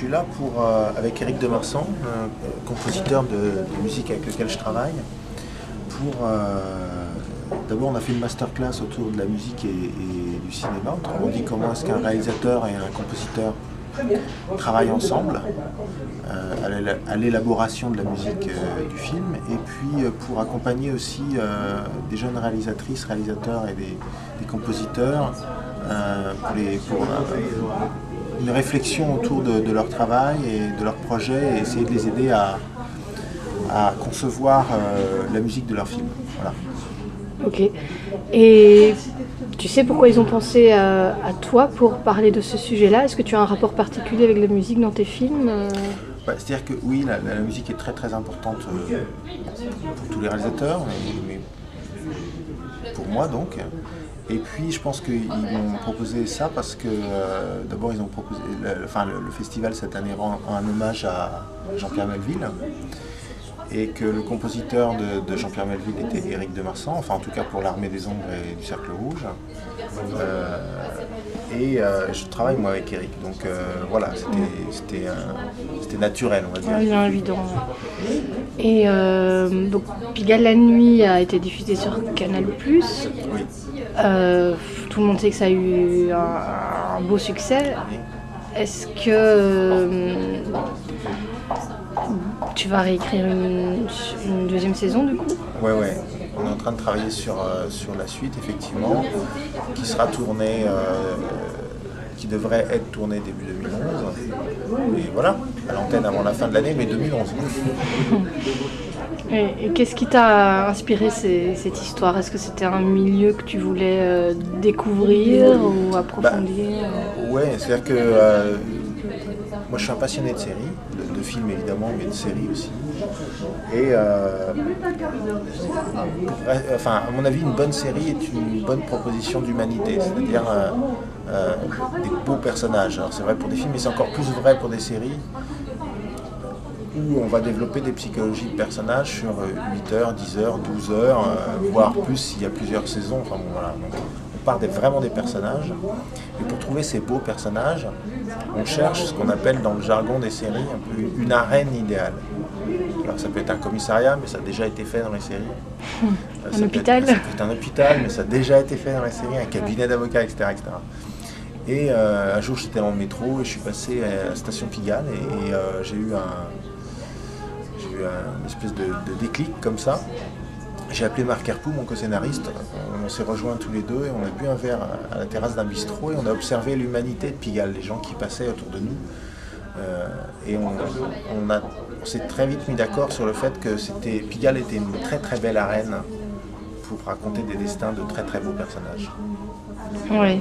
suis là avec Éric Demarsan, un compositeur de musique avec lequel je travaille. D'abord, on a fait une masterclass autour de la musique et du cinéma. On dit comment est-ce qu'un réalisateur et un compositeur travaillent ensemble à l'élaboration de la musique du film, et puis pour accompagner aussi des jeunes réalisatrices, réalisateurs et des compositeurs pour une réflexion autour de leur travail et de leur projet, et essayer de les aider à concevoir la musique de leur film. Voilà. Ok. Et tu sais pourquoi ils ont pensé à toi pour parler de ce sujet-là? Est-ce que tu as un rapport particulier avec la musique dans tes films? C'est-à-dire que oui, la musique est très très importante pour tous les réalisateurs, mais pour moi donc. Et puis je pense qu'ils m'ont proposé ça parce que d'abord ils ont proposé, le festival cette année rend un hommage à Jean-Pierre Melville, et que le compositeur de Jean-Pierre Melville était Éric Demarsan, enfin en tout cas pour l'Armée des Ombres et du Cercle Rouge. Je travaille moi avec Éric, donc voilà, c'était naturel, on va dire. Bien évident. Et donc Pigalle la nuit a été diffusé sur Canal+. Oui. Tout le monde sait que ça a eu un beau succès. Oui. Est-ce que tu vas réécrire une deuxième saison du coup? Ouais. On est en train de travailler sur la suite, effectivement, qui sera tournée, qui devrait être tournée début 2011. Et voilà, à l'antenne avant la fin de l'année, mais 2011. Et qu'est-ce qui t'a inspiré cette histoire? Est-ce que c'était un milieu que tu voulais découvrir ou approfondir? Ouais, c'est-à-dire que moi je suis un passionné de séries, de films évidemment, mais de séries aussi. Et à mon avis, une bonne série est une bonne proposition d'humanité, c'est-à-dire des beaux personnages. Alors c'est vrai pour des films, mais c'est encore plus vrai pour des séries où on va développer des psychologies de personnages sur 8 heures, 10 heures, 12 heures, voire plus s'il y a plusieurs saisons. Enfin bon, voilà. Donc, on part vraiment des personnages. Et pour trouver ces beaux personnages, on cherche ce qu'on appelle dans le jargon des séries un peu une arène idéale. Alors ça peut être un commissariat, mais ça a déjà été fait dans les séries. Un hôpital. Ça peut être un hôpital, mais ça a déjà été fait dans les séries, un cabinet d'avocats, etc. Et un jour j'étais dans le métro et je suis passé à la station Pigalle et j'ai eu une espèce de déclic comme ça. J'ai appelé Marc Herpoux, mon co-scénariste, on s'est rejoints tous les deux et on a bu un verre à la terrasse d'un bistrot et on a observé l'humanité de Pigalle, les gens qui passaient autour de nous. Et on s'est très vite mis d'accord sur le fait que Pigalle était une très très belle arène pour raconter des destins de très très beaux personnages. Oui.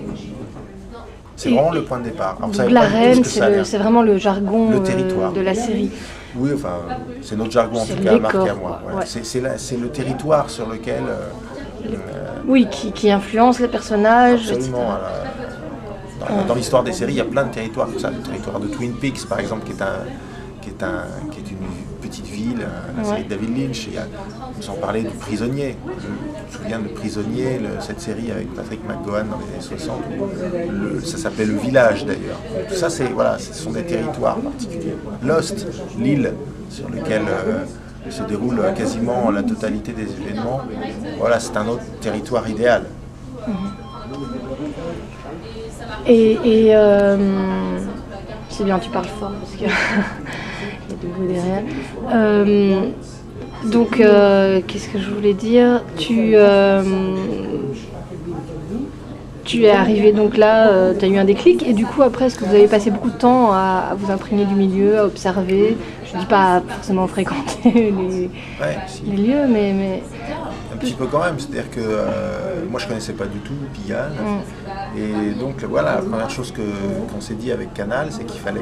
C'est vraiment le point de départ. Alors, donc l'arène, c'est vraiment le jargon de la série. Oui, enfin, c'est notre jargon en tout cas, Marc et à moi. Ouais. C'est le territoire sur lequel... oui, qui influence les personnages, absolument. Dans l'histoire des séries, il y a plein de territoires comme ça. Le territoire de Twin Peaks, par exemple, qui est une petite ville, la série de David Lynch. On s'en parlait du Prisonnier. Je me souviens de Prisonnier, cette série avec Patrick McGowan dans les années 60. Ça s'appelait Le Village d'ailleurs. Tout ça, ce sont des territoires particuliers. Lost, l'île sur laquelle se déroule quasiment la totalité des événements, voilà, c'est un autre territoire idéal. Et c'est bien, tu parles fort parce qu'il y a du bruit derrière. Donc, qu'est-ce que je voulais dire? Tu es arrivé donc là, tu as eu un déclic et du coup après, est-ce que vous avez passé beaucoup de temps à vous imprégner du milieu, à observer? Je ne dis pas forcément fréquenter les lieux, mais... Un petit peu quand même, c'est-à-dire que moi je ne connaissais pas du tout Pigalle. Et donc voilà, la première chose qu'on s'est dit avec Canal, c'est qu'il fallait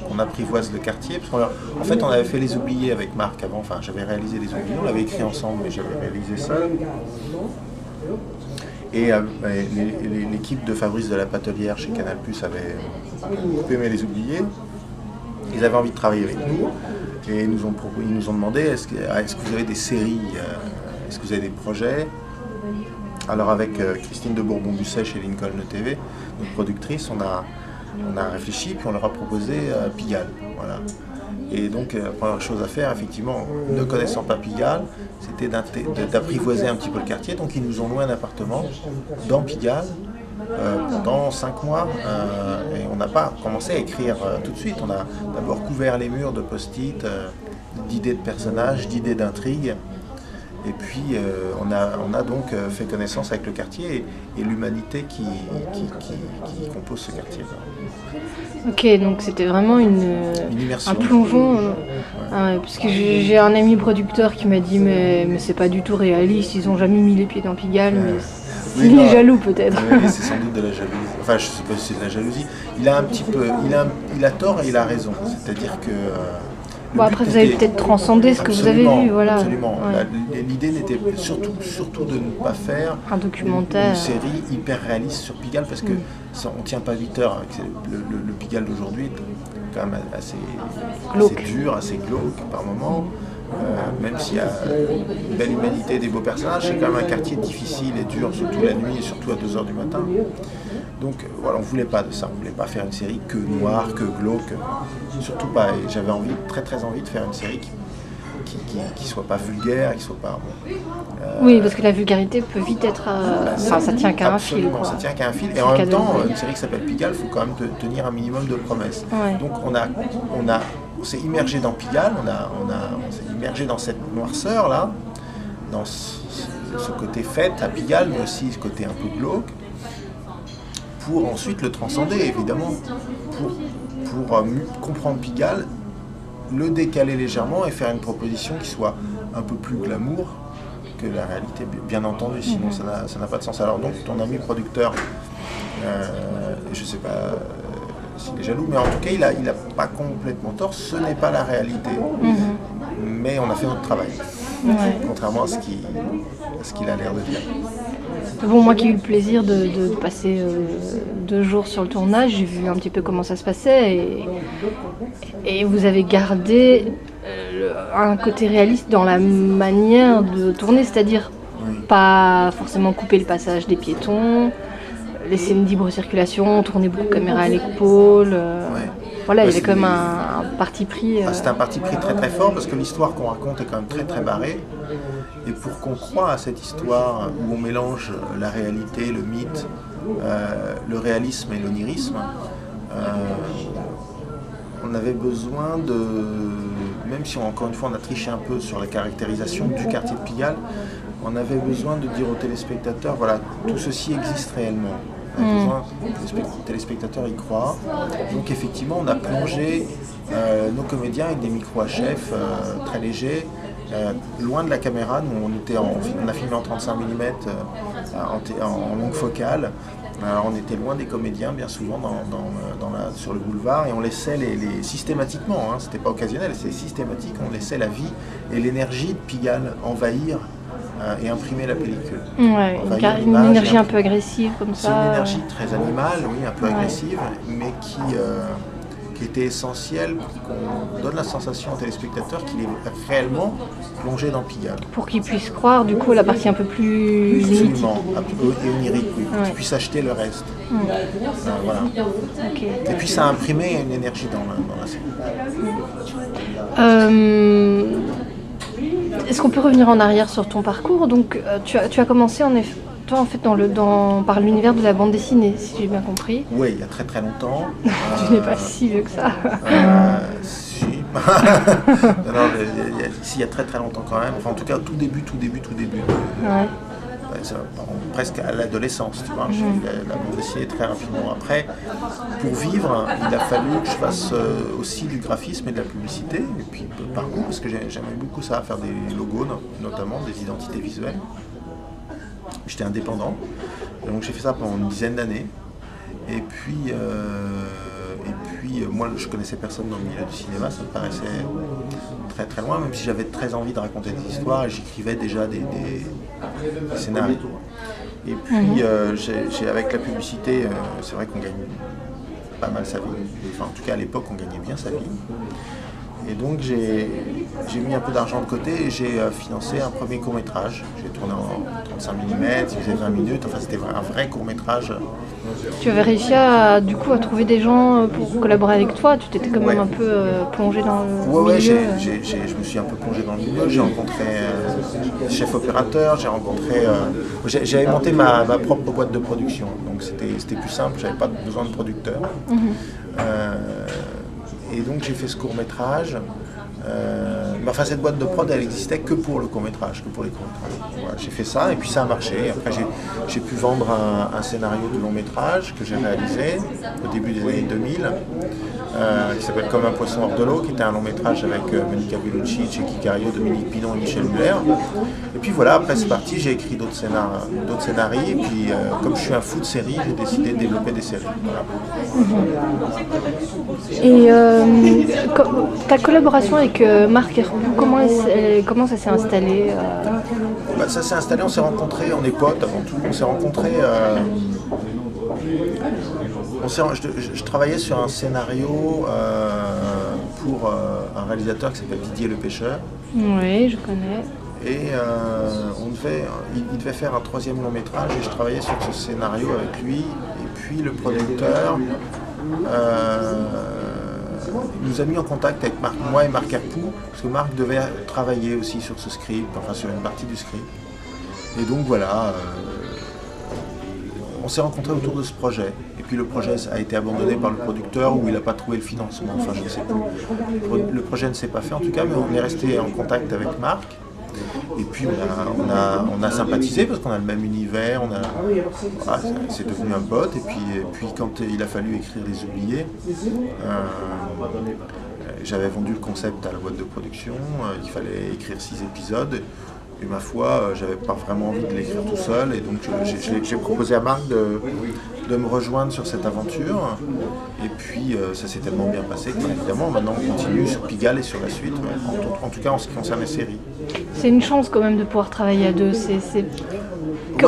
qu'on apprivoise le quartier. Parce en fait, on avait fait Les Oubliés avec Marc avant, enfin j'avais réalisé Les Oubliés, on l'avait écrit ensemble, mais j'avais réalisé ça. Et l'équipe de Fabrice de la Patelière chez Canal+ avait beaucoup aimé Les Oubliés. Ils avaient envie de travailler avec nous et ils nous ont demandé est-ce que vous avez des séries, est-ce que vous avez des projets? Alors avec Christine de Bourbon-Busset chez Lincoln TV, notre productrice, on a réfléchi, puis on leur a proposé Pigalle. Voilà. Et donc, la première chose à faire, effectivement, ne connaissant pas Pigalle, c'était d'apprivoiser un petit peu le quartier. Donc, ils nous ont loué un appartement dans Pigalle pendant 5 mois. Et on n'a pas commencé à écrire tout de suite. On a d'abord couvert les murs de post-it, d'idées de personnages, d'idées d'intrigues. Et puis, on a donc fait connaissance avec le quartier et l'humanité qui compose ce quartier. Ok, donc c'était vraiment immersion. Un plongeon. Ouais, parce que j'ai un ami producteur qui m'a dit mais c'est pas du tout réaliste, ils ont jamais mis les pieds dans Pigalle, mais il est jaloux peut-être. Oui, c'est sans doute de la jalousie. Enfin, je sais pas si c'est de la jalousie. Il a un petit peu, il a tort et il a raison. C'est-à-dire que bon, après, vous avez peut-être transcendé ce que vous avez vu, voilà. Absolument. Ouais. L'idée n'était surtout de ne pas faire un documentaire, une série hyper réaliste sur Pigalle, parce que on ne tient pas 8 heures avec le Pigalle d'aujourd'hui, quand même assez dur, assez glauque par moment. Même s'il y a une belle humanité, des beaux personnages, c'est quand même un quartier difficile et dur, surtout la nuit et surtout à 2 h du matin. Donc voilà, on ne voulait pas de ça, on ne voulait pas faire une série que noire, que glauque, surtout pas. Et j'avais très envie de faire une série qui soit pas vulgaire, qui soit pas... oui, parce que la vulgarité peut vite être... ça tient qu'à un fil. Absolument, ça tient qu'à un fil. Et en même temps, une série qui s'appelle Pigalle, il faut quand même tenir un minimum de promesses. Ouais. Donc on s'est immergé dans Pigalle, on s'est immergé dans cette noirceur là, dans ce côté fête à Pigalle, mais aussi ce côté un peu glauque, pour ensuite le transcender, évidemment, pour mieux comprendre Pigalle, le décaler légèrement et faire une proposition qui soit un peu plus glamour que la réalité, bien entendu, sinon ça n'a pas de sens. Alors donc ton ami producteur, je ne sais pas s'il est jaloux, mais en tout cas il a pas complètement tort, ce n'est pas la réalité, mais on a fait notre travail, contrairement à ce qu'il a l'air de dire. Bon, moi qui ai eu le plaisir de passer 2 jours sur le tournage, j'ai vu un petit peu comment ça se passait et vous avez gardé un côté réaliste dans la manière de tourner, c'est-à-dire pas forcément couper le passage des piétons, laisser une libre circulation, tourner beaucoup de caméras à l'épaule. Voilà, il y avait quand même un parti pris. C'était un parti pris très fort, parce que l'histoire qu'on raconte est quand même très barrée. Et pour qu'on croie à cette histoire où on mélange la réalité, le mythe, le réalisme et l'onirisme, on avait besoin de... Même si encore une fois on a triché un peu sur la caractérisation du quartier de Pigalle, on avait besoin de dire aux téléspectateurs, voilà, tout ceci existe réellement. On a besoin que les téléspectateurs y croient. Donc effectivement, on a plongé nos comédiens avec des micros HF très légers, loin de la caméra. Nous, on a filmé en 35 mm en longue focale. Alors on était loin des comédiens bien souvent sur le boulevard, et on laissait systématiquement, hein, c'était pas occasionnel, c'est systématique, on laissait la vie et l'énergie de Pigalle envahir et imprimer la pellicule. Ouais, une énergie un peu agressive comme ça. C'est une énergie très animale, oui, un peu agressive, mais qui était essentielle pour qu'on donne la sensation au téléspectateur qu'il est réellement plongé dans Pigalle. Pour qu'il puisse croire, du coup, la partie un peu plus absolument, et onirique, oui, pour qu'il puisse acheter le reste. Voilà. Okay. Et puis ça a imprimé une énergie dans la série. Est-ce qu'on peut revenir en arrière sur ton parcours? Donc, tu as commencé toi, en fait, par l'univers de la bande dessinée, si j'ai bien compris. Oui, il y a très longtemps. Tu n'es pas si vieux que ça. Si. Il y a très longtemps quand même. Enfin, en tout cas, tout début. Ouais. Presque à l'adolescence, tu vois. J'ai eu la bande dessinée très rapidement. Après, pour vivre, il a fallu que je fasse aussi du graphisme et de la publicité, et puis par goût, parce que j'aimais beaucoup ça, faire des logos, notamment des identités visuelles. J'étais indépendant, donc j'ai fait ça pendant une dizaine d'années. Et puis moi, je connaissais personne dans le milieu du cinéma, ça me paraissait très loin, même si j'avais très envie de raconter des histoires, et j'écrivais déjà des scénarios. Et puis, avec la publicité, c'est vrai qu'on gagne pas mal sa vie. Enfin, en tout cas, à l'époque, on gagnait bien sa vie. Et donc j'ai mis un peu d'argent de côté et j'ai financé un premier court-métrage. J'ai tourné en 35 mm, il faisait 20 minutes, enfin c'était un vrai court-métrage. Tu avais réussi à trouver des gens pour collaborer avec toi, tu t'étais quand même un peu plongé dans le milieu. Ouais, je me suis un peu plongé dans le milieu, j'ai rencontré chef opérateur, j'avais monté ma propre boîte de production, donc c'était plus simple, j'avais pas besoin de producteur. Et donc j'ai fait ce court-métrage. Cette boîte de prod, elle existait que pour le court-métrage, que pour les courts-métrages. Voilà, j'ai fait ça et puis ça a marché. Après, j'ai pu vendre un scénario de long-métrage que j'ai réalisé au début des années 2000, qui s'appelle Comme un poisson hors de l'eau, qui était un long-métrage avec Monica Bellucci, Tchéky Cario, Dominique Pinon et Michel Muller. Et puis voilà, après c'est parti, j'ai écrit d'autres scénarios. Et puis, comme je suis un fou de séries, j'ai décidé de développer des séries. Voilà. Et ta collaboration avec Marc Herpoux, comment ça s'est installé Ça s'est installé, on s'est rencontrés, on est potes avant tout, on s'est rencontrés... Je travaillais sur un scénario pour un réalisateur qui s'appelle Didier Le Pêcheur. Oui, je connais. Et il devait faire un troisième long métrage et je travaillais sur ce scénario avec lui. Et puis le producteur nous a mis en contact avec moi et Marc Herpoux, parce que Marc devait travailler aussi sur ce script, enfin sur une partie du script. Et donc voilà, on s'est rencontrés autour de ce projet. Et puis le projet a été abandonné par le producteur ou il n'a pas trouvé le financement, enfin je ne sais plus. Le projet ne s'est pas fait en tout cas, mais on est resté en contact avec Marc. Et puis on a sympathisé parce qu'on a le même univers, c'est devenu un pote. Et puis quand il a fallu écrire Les Oubliés, j'avais vendu le concept à la boîte de production, il fallait écrire 6 épisodes. Et ma foi, j'avais pas vraiment envie de l'écrire tout seul. Et donc j'ai proposé à Marc de me rejoindre sur cette aventure. Et puis ça s'est tellement bien passé que évidemment maintenant on continue sur Pigalle et sur la suite, en tout cas en ce qui concerne les séries. C'est une chance quand même de pouvoir travailler à deux.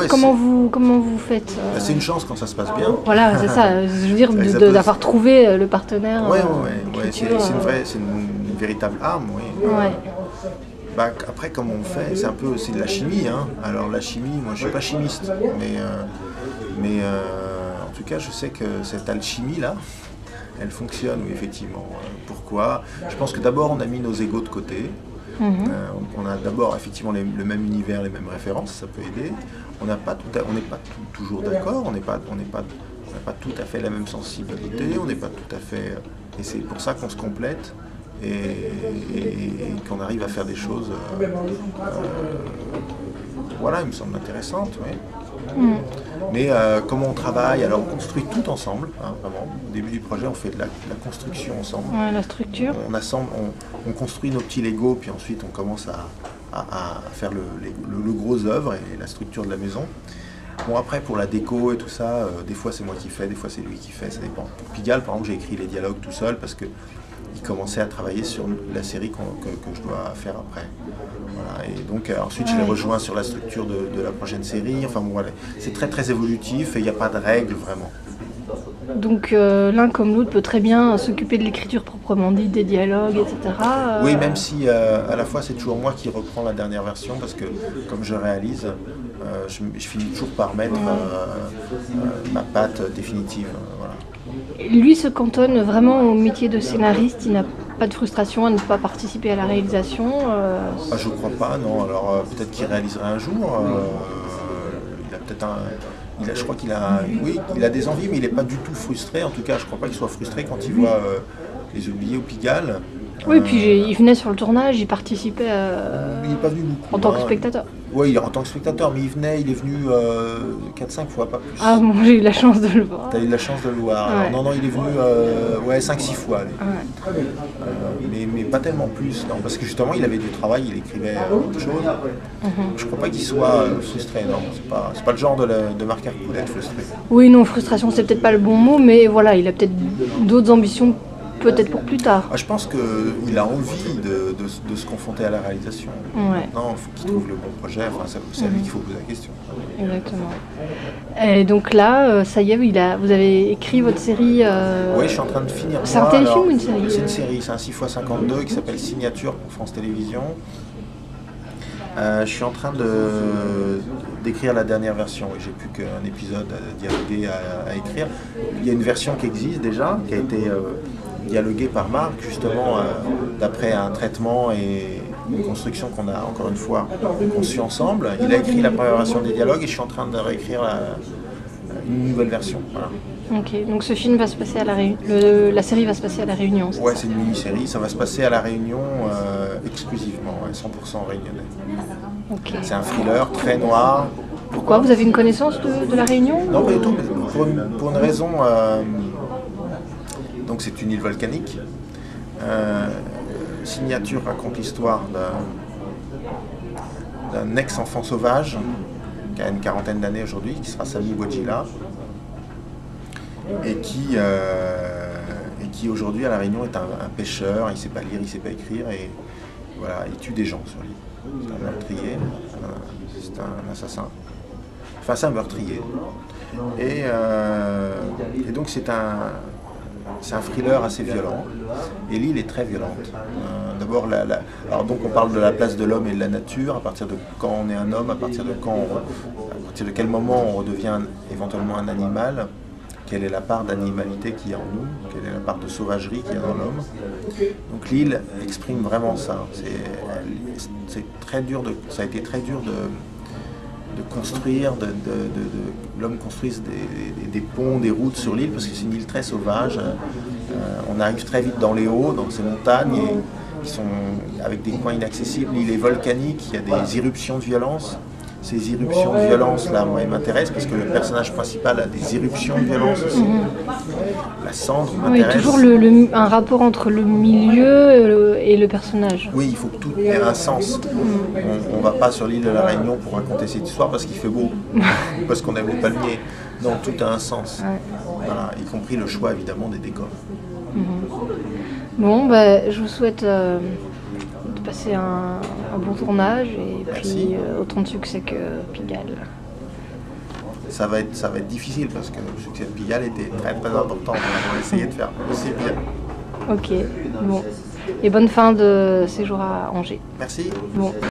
Comment vous faites C'est une chance quand ça se passe bien. Voilà, c'est ça. Je veux dire, d'avoir trouvé le partenaire. C'est une véritable arme, oui. Ouais. Après, comme on fait, c'est un peu aussi de la chimie. Hein. Alors la chimie, moi je suis pas chimiste, mais en tout cas je sais que cette alchimie là, elle fonctionne, oui, effectivement. Pourquoi ? Je pense que d'abord on a mis nos égos de côté. On a d'abord effectivement le même univers, les mêmes références, ça peut aider. On n'est pas toujours d'accord, on n'est pas tout à fait la même sensibilité, on n'est pas tout à fait... Et c'est pour ça qu'on se complète. Et qu'on arrive à faire des choses il me semble intéressantes, oui. Mais comment on travaille, alors on construit tout ensemble, hein, vraiment. Au début du projet on fait de la construction ensemble, la structure, on construit nos petits Legos, puis ensuite on commence à faire le gros œuvre et la structure de la maison. Bon, après pour la déco et tout ça, des fois c'est moi qui fais, des fois c'est lui qui fait, ça dépend. Pour Pigalle par exemple, j'ai écrit les dialogues tout seul parce que il commençait à travailler sur la série que je dois faire après. Voilà. Et donc ensuite je l'ai rejoint sur la structure de la prochaine série. Enfin bon, voilà. C'est très très évolutif et il n'y a pas de règles vraiment. Donc l'un comme l'autre peut très bien s'occuper de l'écriture proprement dite, des dialogues, etc. Oui, même si à la fois c'est toujours moi qui reprends la dernière version parce que comme je réalise, je finis toujours par mettre ma patte définitive. Voilà. Lui se cantonne vraiment au métier de scénariste, il n'a pas de frustration à ne pas participer à la réalisation Je crois pas, non. Alors peut-être qu'il réaliserait un jour. Il a peut-être je crois qu'il a des envies, mais il n'est pas du tout frustré. En tout cas, je ne crois pas qu'il soit frustré quand il voit Les Oubliés au Pigalle. Oui, puis il venait sur le tournage, il participait il n'est pas venu beaucoup, en tant que spectateur. Oui, en tant que spectateur, mais il est venu 4-5 fois, pas plus. Ah bon, j'ai eu la chance de le voir. T'as eu la chance de le voir. Ouais. Alors, non, il est venu 5-6 fois. Ouais. Mais pas tellement plus, non, parce que justement, il avait du travail, il écrivait autre chose. Je crois pas qu'il soit frustré, non. C'est pas le genre de Marc Herpoux d'être frustré. Oui, non, frustration, c'est peut-être pas le bon mot, mais voilà, il a peut-être d'autres ambitions peut-être pour plus tard. Je pense qu'il a envie de se confronter à la réalisation. Ouais. Maintenant, il faut qu'il trouve le bon projet. Enfin, c'est à lui qu'il faut poser la question. Exactement. Et donc là, ça y est, vous avez écrit votre série. Oui, je suis en train de finir. C'est un téléfilm ou une série? C'est une série, c'est un 6x52 qui s'appelle Signature pour France Télévisions. Je suis en train d'écrire la dernière version et j'ai plus qu'un épisode dialogué à écrire. Il y a une version qui existe déjà, qui a été dialoguée par Marc, justement d'après un traitement et une construction qu'on a encore une fois conçue ensemble. Il a écrit la première version des dialogues et je suis en train de réécrire une nouvelle version. Voilà. Ok, donc ce film va se passer à la Réunion. La série va se passer à la Réunion. Ouais, c'est une mini-série. Ça va se passer à la Réunion exclusivement, 100% réunionnais. Okay. C'est un thriller très noir. Pourquoi? Vous avez une connaissance de la Réunion? Non, pas du tout. Mais pour une raison. Donc c'est une île volcanique. Signature raconte l'histoire d'un ex-enfant sauvage qui a une quarantaine d'années aujourd'hui, qui sera Sami Bouadjila, et qui aujourd'hui à La Réunion est un pêcheur, il ne sait pas lire, il ne sait pas écrire, et voilà, il tue des gens sur l'île. C'est un meurtrier, c'est un assassin, enfin c'est un meurtrier. Et donc c'est un thriller assez violent, et l'île est très violente. D'abord, alors donc on parle de la place de l'homme et de la nature, à partir de quand on est un homme, à partir de quel moment on redevient éventuellement un animal, quelle est la part d'animalité qu'il y a en nous, quelle est la part de sauvagerie qu'il y a dans l'homme. Donc l'île exprime vraiment ça. C'est très dur ça a été très dur de construire, l'homme construise des ponts, des routes sur l'île, parce que c'est une île très sauvage. On arrive très vite dans les hauts, dans ces montagnes, qui sont avec des coins inaccessibles. L'île est volcanique, il y a des éruptions de violence. Ces éruptions de violence, là, moi, elles m'intéressent parce que le personnage principal a des éruptions de violence aussi. La cendre m'intéresse. Oui, toujours un rapport entre le milieu et le personnage. Oui, il faut que tout ait un sens. On ne va pas sur l'île de la Réunion pour raconter cette histoire parce qu'il fait beau, parce qu'on aime les palmiers. Non, tout a un sens. Ouais. Voilà, y compris le choix, évidemment, des décors. Bon, je vous souhaite de passer un bon tournage et puis autant de succès que Pigalle. Ça va être difficile parce que le succès de Pigalle était très très important. On va essayer de faire aussi bien. Ok, bon. Et bonne fin de séjour à Angers. Merci. Bon.